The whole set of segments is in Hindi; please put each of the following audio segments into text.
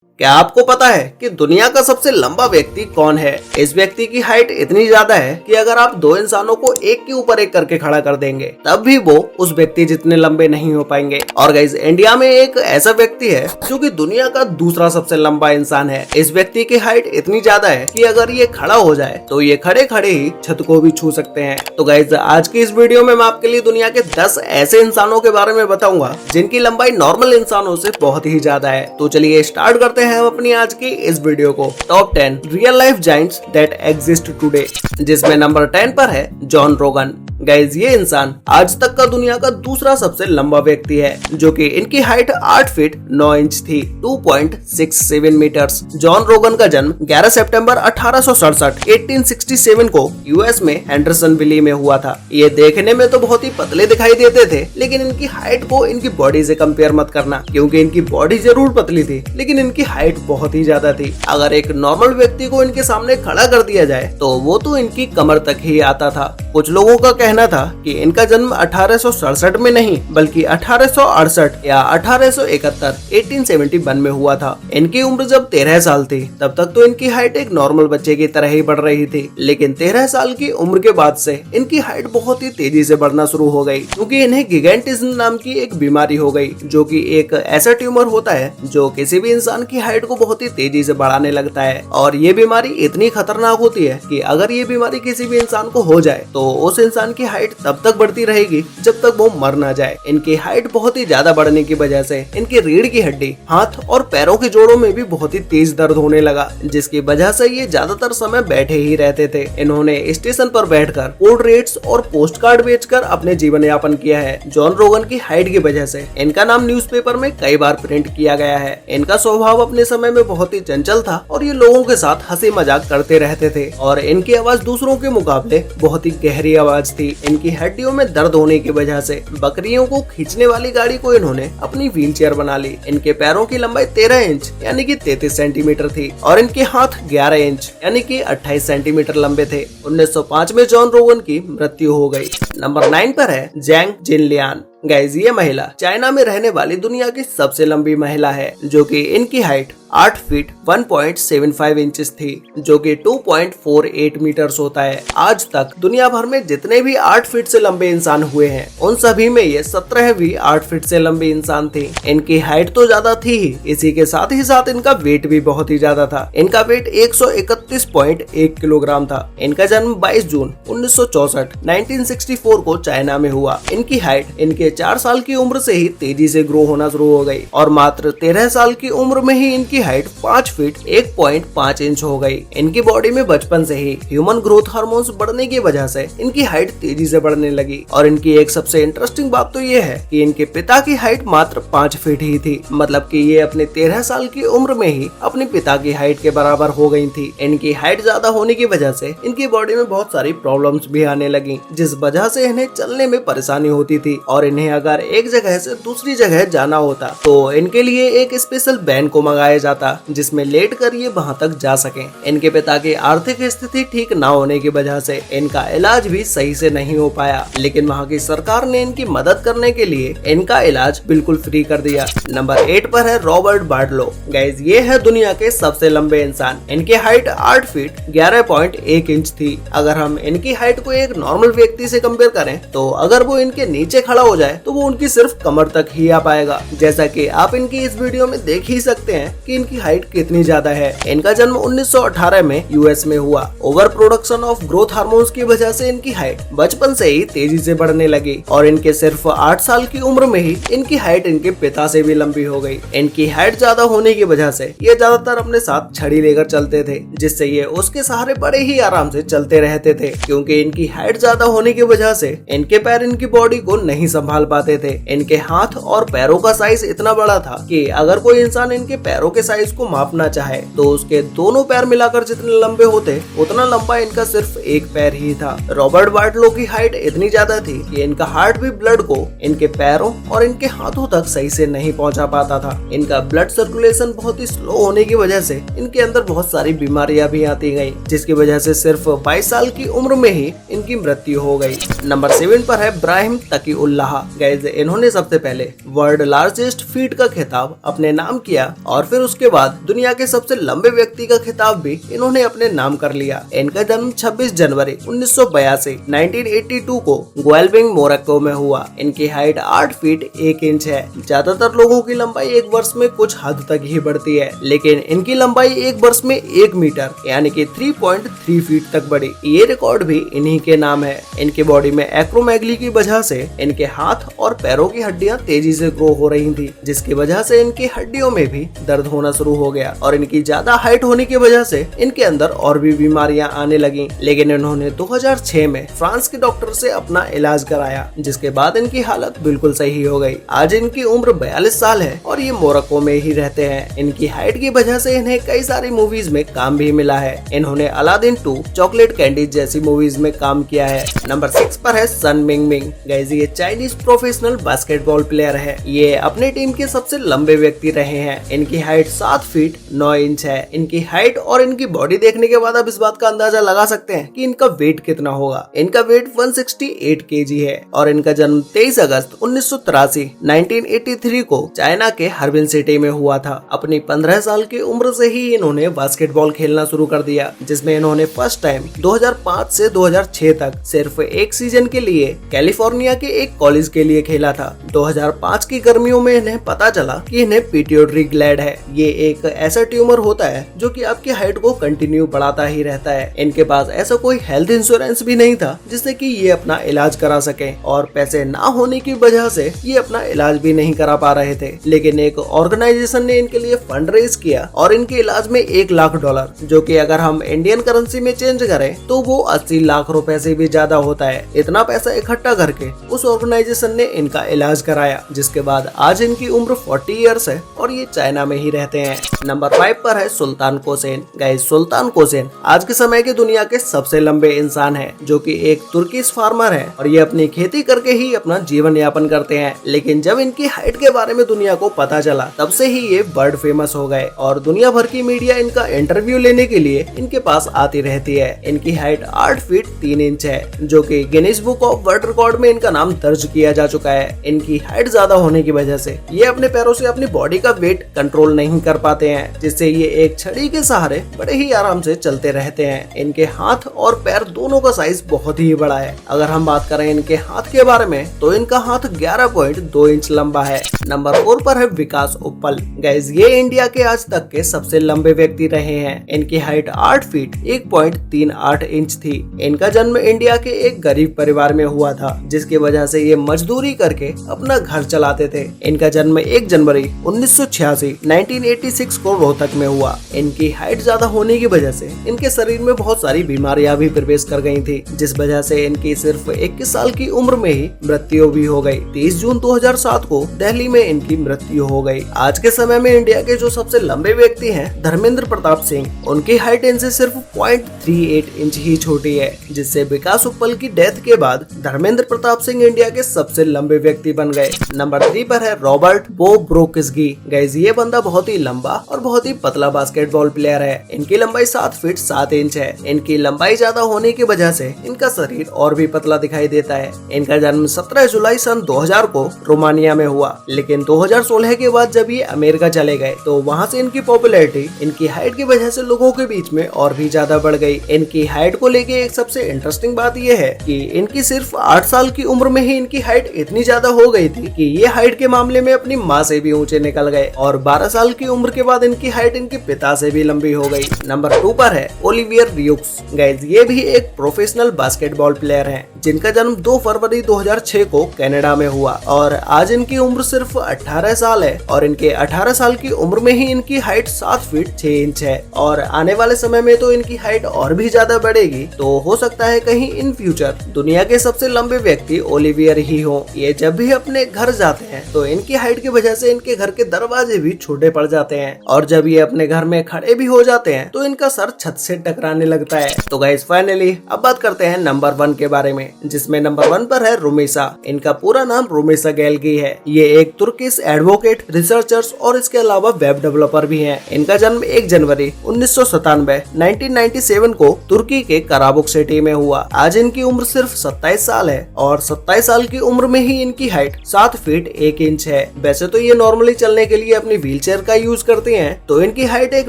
क्या आपको पता है कि दुनिया का सबसे लंबा व्यक्ति कौन है? इस व्यक्ति की हाइट इतनी ज्यादा है कि अगर आप दो इंसानों को एक के ऊपर एक करके खड़ा कर देंगे तब भी वो उस व्यक्ति जितने लंबे नहीं हो पाएंगे। और गाइस, इंडिया में एक ऐसा व्यक्ति है जो कि दुनिया का दूसरा सबसे लंबा इंसान है। इस व्यक्ति की हाइट इतनी ज्यादा है कि अगर ये खड़ा हो जाए तो ये खड़े खड़े ही छत को भी छू सकते हैं। तो गाइस, आज की इस वीडियो में मैं आपके लिए दुनिया के 10 ऐसे इंसानों के बारे में बताऊंगा जिनकी लंबाई नॉर्मल इंसानों से बहुत ही ज्यादा है। तो चलिए स्टार्ट करते हैं हम अपनी आज की इस वीडियो को। Top 10 real life giants that exist today, जिसमें नंबर 10 पर है जॉन रोगन। गाइज, ये इंसान आज तक का दुनिया का दूसरा सबसे लंबा व्यक्ति है, जो कि इनकी हाइट 8 फीट 9 इंच थी, 2.67 मीटर्स। जॉन रोगन का जन्म 11 सितंबर 1867 को यूएस में हेंडरसनविली में हुआ था। ये देखने में तो बहुत ही पतले दिखाई देते थे, लेकिन इनकी हाइट को इनकी बॉडी से कंपेयर मत करना, क्योंकि इनकी बॉडी जरूर पतली थी लेकिन इनकी हाइट बहुत ही ज्यादा थी। अगर एक नॉर्मल व्यक्ति को इनके सामने खड़ा कर दिया जाए तो वो तो इनकी कमर तक ही आता था। कुछ लोगों का कहना था कि इनका जन्म 1867 में नहीं बल्कि 1868 या 1871 में हुआ था। इनकी उम्र जब 13 साल थी तब तक तो इनकी हाइट एक नॉर्मल बच्चे की तरह ही बढ़ रही थी, लेकिन 13 साल की उम्र के बाद से इनकी हाइट बहुत ही तेजी से बढ़ना शुरू हो गई, क्योंकि इन्हें गिगेंटिज्म नाम की एक बीमारी हो गई, जो कि एक ऐसा ट्यूमर होता है जो किसी भी इंसान की हाइट को बहुत ही तेजी से बढ़ाने लगता है। और ये बीमारी इतनी खतरनाक होती है कि अगर ये बीमारी किसी भी इंसान को हो जाए तो उस इंसान की हाइट तब तक बढ़ती रहेगी जब तक वो मर ना जाए। इनकी हाइट बहुत ही ज्यादा बढ़ने की वजह से इनकी रीढ़ की हड्डी, हाथ और पैरों के जोड़ों में भी बहुत ही तेज दर्द होने लगा, जिसकी वजह से ये ज्यादातर समय बैठे ही रहते थे। इन्होंने स्टेशन पर बैठकर कोल्ड रेट्स और पोस्ट कार्ड बेचकर अपने जीवन यापन किया है। जॉन रोगन की हाइट की वजह से इनका नाम न्यूज़पेपर में कई बार प्रिंट किया गया है। इनका स्वभाव अपने समय में बहुत ही चंचल था और ये लोगों के साथ हंसी मजाक करते रहते थे, और इनकी आवाज दूसरों के मुकाबले बहुत ही गहरी आवाज थी। इनकी हड्डियों में दर्द होने की वजह से बकरियों को खींचने वाली गाड़ी को इन्होंने अपनी व्हीलचेयर बना ली। इनके पैरों की लंबाई 13 इंच यानी कि 33 सेंटीमीटर थी और इनके हाथ 11 इंच यानी कि 28 सेंटीमीटर लंबे थे। 1905 में जॉन रोगन की मृत्यु हो गई। नंबर 9 पर है जैंग जिनलियान। गाइज, ये महिला चाइना में रहने वाली दुनिया की सबसे लंबी महिला है, जो कि इनकी हाइट 8 फीट 1.75 इंचेस थी, जो कि 2.48 मीटर्स होता है। आज तक दुनिया भर में जितने भी 8 फीट से लंबे इंसान हुए हैं उन सभी में ये 17वीं 8 फीट से लंबी इंसान थी। इनकी हाइट तो ज्यादा थी ही, इसी के साथ ही साथ इनका वेट भी बहुत ही ज्यादा था। इनका वेट 131.1 किलोग्राम था। इनका जन्म 22 जून 1964 को चाइना में हुआ। इनकी हाइट इनके 4 साल की उम्र से ही तेजी से ग्रो होना शुरू हो गई और मात्र 13 साल की उम्र में ही इनकी हाइट 5 फीट 1.5 इंच हो गई। इनकी बॉडी में बचपन से ही ह्यूमन ग्रोथ हार्मोन्स बढ़ने की वजह से इनकी हाइट तेजी से बढ़ने लगी। और इनकी एक सबसे इंटरेस्टिंग बात तो ये है कि इनके पिता की हाइट मात्र 5 फीट ही थी, मतलब कि ये अपने 13 साल की उम्र में ही अपने पिता की हाइट के बराबर हो गई थी। इनकी हाइट ज्यादा होने की वजह से इनकी बॉडी में बहुत सारी प्रॉब्लम्स भी आने लगी, जिस वजह से इन्हें चलने में परेशानी होती थी। और इन्हें अगर एक जगह से दूसरी जगह जाना होता तो इनके लिए एक स्पेशल वैन को मंगाया जाता, जिसमें लेट कर ये वहां तक जा सकें। इनके पिता की आर्थिक स्थिति ठीक ना होने की वजह से इनका इलाज भी सही से नहीं हो पाया, लेकिन वहां की सरकार ने इनकी मदद करने के लिए इनका इलाज बिल्कुल फ्री कर दिया। नंबर 8 पर है रॉबर्ट बार्टलो। गाइज, ये है दुनिया के सबसे लंबे इंसान। इनकी हाइट 8 फीट 11.1 इंच थी। अगर हम इनकी हाइट को एक नॉर्मल व्यक्ति से कंपेयर करें तो अगर वो इनके नीचे खड़ा हो जाए तो वो उनकी सिर्फ कमर तक ही आ पाएगा। जैसा कि आप इनकी इस वीडियो में देख ही सकते हैं कि इनकी हाइट कितनी ज्यादा है। इनका जन्म 1918 में यूएस में हुआ। Over production of growth hormones की वजह से इनकी हाइट बचपन से ही तेजी से बढ़ने लगी और इनके सिर्फ 8 साल की उम्र में ही इनकी हाइट इनके पिता से भी लंबी हो गई। इनकी हाइट ज्यादा होने की वजह से ये ज्यादातर अपने साथ छड़ी लेकर चलते थे, जिससे ये उसके सहारे बड़े ही आराम से चलते रहते थे, क्योंकि इनकी हाइट ज्यादा होने की वजह से इनके पैर इनकी बॉडी को नहीं संभाल पाते थे। इनके हाथ और पैरों का साइज इतना बड़ा था कि अगर कोई इंसान इनके पैरों के साइज को मापना चाहे तो उसके दोनों पैर मिलाकर जितने लंबे होते उतना लंबा इनका सिर्फ एक पैर ही था। रॉबर्ट बार्टलो की हाइट इतनी ज्यादा थी कि इनका हार्ट भी ब्लड को इनके पैरों और इनके हाथों तक सही से नहीं पहुंचा पाता था। इनका ब्लड सर्कुलेशन बहुत ही स्लो होने की वजह से इनके अंदर बहुत सारी बीमारियां भी आती गई, जिसकी वजह से सिर्फ 22 साल की उम्र में ही इनकी मृत्यु हो गई। नंबर 7 पर है इब्राहिम तकीउल्लाह। गाइज इन्होंने सबसे पहले वर्ल्ड लार्जेस्ट फीट का खिताब अपने नाम किया और फिर उसके बाद दुनिया के सबसे लंबे व्यक्ति का खिताब भी इन्होंने अपने नाम कर लिया। इनका जन्म 26 जनवरी 1982 1982 को ग्वालबिंग मोरक्को में हुआ। इनकी हाइट 8 फीट 1 इंच है। ज्यादातर लोगों की लंबाई एक वर्ष में कुछ हद तक ही बढ़ती है, लेकिन इनकी लंबाई एक वर्ष में 1 मीटर यानी कि 3.3 फीट तक बढ़ी। ये रिकॉर्ड भी इन्हीं के नाम है। इनकी बॉडी में एक्रोमेगली की वजह से इनके हाथ और पैरों की हड्डियां तेजी से ग्रो हो रही थी, जिसकी वजह से इनकी हड्डियों में भी दर्द होना शुरू हो गया और इनकी ज्यादा हाइट होने की वजह से इनके अंदर और भी बीमारियां आने लगी। लेकिन इन्होंने 2006 में फ्रांस के डॉक्टर से अपना इलाज कराया, जिसके बाद इनकी हालत बिल्कुल सही हो गई। आज इनकी उम्र 42 साल है और ये मोरक्को में ही रहते हैं। इनकी हाइट की वजह से इन्हें कई सारी मूवीज में काम भी मिला है। इन्होंने अलादीन 2, चॉकलेट कैंडी जैसी मूवीज में काम किया है। नंबर 6 पर है सन मिंगमिंग। गाइस ये चाइनीज प्रोफेशनल बास्केटबॉल प्लेयर है। ये अपने टीम के सबसे लंबे व्यक्ति रहे हैं। इनकी हाइट 7 फीट 9 इंच है। इनकी हाइट और इनकी बॉडी देखने के बाद आप इस बात का अंदाजा लगा सकते हैं कि इनका वेट कितना होगा। इनका वेट 168 केजी है और इनका जन्म 23 अगस्त 1983 को चाइना के हार्बिन सिटी में हुआ था। अपनी 15 साल की उम्र से ही इन्होंने बास्केटबॉल खेलना शुरू कर दिया, जिसमें इन्होंने फर्स्ट टाइम 2005 से 2006 तक सिर्फ एक सीजन के लिए कैलिफोर्निया के एक कॉलेज के लिए खेला था। 2005 की गर्मियों में इन्हें पता चला कि इन्हें पिट्यूटरी ग्लैंड है। ये एक ऐसा ट्यूमर होता है जो कि आपकी हाइट को कंटिन्यू बढ़ाता ही रहता है। इनके पास ऐसा कोई हेल्थ इंश्योरेंस भी नहीं था जिससे कि ये अपना इलाज करा सके और पैसे ना होने की वजह से ये अपना इलाज भी नहीं करा पा रहे थे। लेकिन एक ऑर्गेनाइजेशन ने इनके लिए फंड रेज किया और इनके इलाज में $1 लाख, जो कि अगर हम इंडियन करेंसी में चेंज करें तो वो 80 लाख रुपए से भी ज्यादा होता है। इतना पैसा इकट्ठा करके उस ऑर्गेनाइजेशन ने इनका इलाज कराया, जिसके बाद आज इनकी उम्र 40 इयर्स है और ये चाइना में ही रहते हैं। नंबर 5 पर है सुल्तान कोसेन। गाइस सुल्तान कोसेन आज के समय की दुनिया के सबसे लंबे इंसान है, जो कि एक तुर्किश फार्मर है और ये अपनी खेती करके ही अपना जीवन यापन करते हैं। लेकिन जब इनकी हाइट के बारे में दुनिया को पता चला, तब से ही ये वर्ल्ड फेमस हो गए और दुनिया भर की मीडिया इनका इंटरव्यू लेने के लिए इनके पास आती रहती है। इनकी हाइट 8 फीट 3 इंच है, जो कि Guinness book of world record में इनका नाम दर्ज किया जा चुका है। इनकी हाइट ज्यादा होने की वजह से ये अपने पैरों से अपनी बॉडी का वेट कंट्रोल नहीं कर पाते हैं, जिससे ये एक छड़ी के सहारे बड़े ही आराम से चलते रहते हैं। इनके हाथ और पैर दोनों का साइज बहुत ही बड़ा है। अगर हम बात करें इनके हाथ के बारे में तो इनका हाथ 11.2 इंच लंबा है। नंबर 4 पर है विकास उप्पल। गाइस ये इंडिया के आज तक के सबसे लंबे व्यक्ति रहे हैं। इनकी हाइट 8 फीट 1.38 इंच थी। इनका जन्म इंडिया के एक गरीब परिवार में हुआ था, जिसकी वजह से ये मजदूरी करके अपना घर चलाते थे। इनका जन्म 1 जनवरी 1986 को रोहतक में हुआ। इनकी हाइट ज्यादा होने की वजह से इनके शरीर में बहुत सारी बीमारियां भी प्रवेश कर गई थी, जिस वजह से इनकी सिर्फ 21 साल की उम्र में ही मृत्यु भी हो गई। 30 जून 2007 को दिल्ली में इनकी मृत्यु हो गई। आज के समय में इंडिया के जो सबसे लंबे व्यक्ति हैं धर्मेंद्र प्रताप सिंह, उनकी हाइट इनसे सिर्फ 0.38 इंच ही छोटी है, जिससे विकास उप्पल की डेथ के बाद धर्मेंद्र प्रताप सिंह इंडिया के सबसे लंबे व्यक्ति बन गए। नंबर 3 पर है रॉबर्ट बोब्रोक्स्की। गाइस ये बंदा बहुत ही लंबा और बहुत ही पतला बास्केटबॉल प्लेयर है। इनकी लंबाई 7 फीट 7 इंच है। इनकी लंबाई ज्यादा होने की वजह से इनका शरीर और भी पतला दिखाई देता है। इनका जन्म 17 जुलाई सन 2000 को रोमानिया में हुआ, लेकिन 2016 के बाद जब ये अमेरिका चले गए तो वहाँ से इनकी पॉपुलैरिटी इनकी हाइट की वजह से लोगों के बीच में और भी ज्यादा बढ़ गई। इनकी हाइट को लेके एक सबसे इंटरेस्टिंग बात यह है कि इनकी सिर्फ 8 साल की उम्र में ही इनकी हाइट इतनी ज्यादा हो गई थी कि ये हाइट के मामले में अपनी माँ से भी ऊंचे निकल गए और 12 साल की उम्र के बाद इनकी हाइट इनके पिता से भी लंबी हो गई। नंबर 2 पर है ओलिवियर रियुक्स। गाइस ये भी एक प्रोफेशनल बास्केटबॉल प्लेयर हैं, जिनका जन्म 2 फरवरी 2006 को कनाडा में हुआ और आज इनकी उम्र सिर्फ 18 साल है और इनके 18 साल की उम्र में ही इनकी हाइट 7 फीट 6 इंच है और आने वाले समय में तो इनकी हाइट और भी ज्यादा बढ़ेगी। तो हो सकता है कहीं इन फ्यूचर दुनिया के सबसे लंबे व्यक्ति ओलिवियर ही हो। ये जब भी अपने घर जाते हैं तो इनकी हाइट की वजह से इनके घर के दरवाजे भी छोटे पड़ जाते हैं और जब ये अपने घर में खड़े भी हो जाते हैं तो इनका सर छत से टकराने लगता है। तो गाइस फाइनली अब बात करते हैं नंबर 1 के बारे में, जिसमें नंबर 1 पर है रुमेसा। इनका पूरा नाम रुमेसा गेल्गी है। ये एक तुर्किश एडवोकेट, रिसर्चर्स और इसके अलावा वेब डेवलपर भी हैं। इनका जन्म 1 जनवरी 1997 को तुर्की के कराबुक सिटी में हुआ। आज इनकी उम्र सिर्फ 27 साल है और 27 साल की उम्र में ही इनकी हाइट 7 फीट 1 इंच है। वैसे तो ये नॉर्मली चलने के लिए अपनी व्हीलचेयर का यूज करते हैं, तो इनकी हाइट एक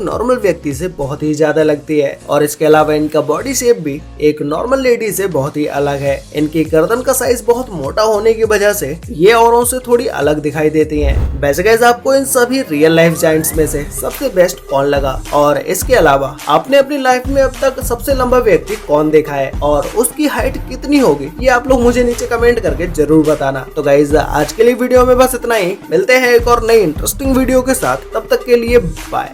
नॉर्मल व्यक्ति से बहुत ही ज्यादा लगती है। और इसके अलावा इनका बॉडी शेप भी एक नॉर्मल लेडी से बहुत ही अलग है। इनकी गर्दन का साइज बहुत मोटा होने की वजह से ये औरों से थोड़ी अलग दिखाई देती हैं। वैसे गाइस, आपको इन सभी रियल लाइफ जायंट्स में से सबसे बेस्ट कौन लगा? और इसके अलावा आपने अपनी लाइफ में अब तक सबसे लंबा व्यक्ति कौन देखा है और उसकी हाइट कितनी होगी? ये आप लोग मुझे नीचे कमेंट करके जरूर बताना। तो गाइस, आज के लिए वीडियो में बस इतना ही। मिलते हैं एक और नई इंटरेस्टिंग वीडियो के साथ, तब तक के लिए बाय।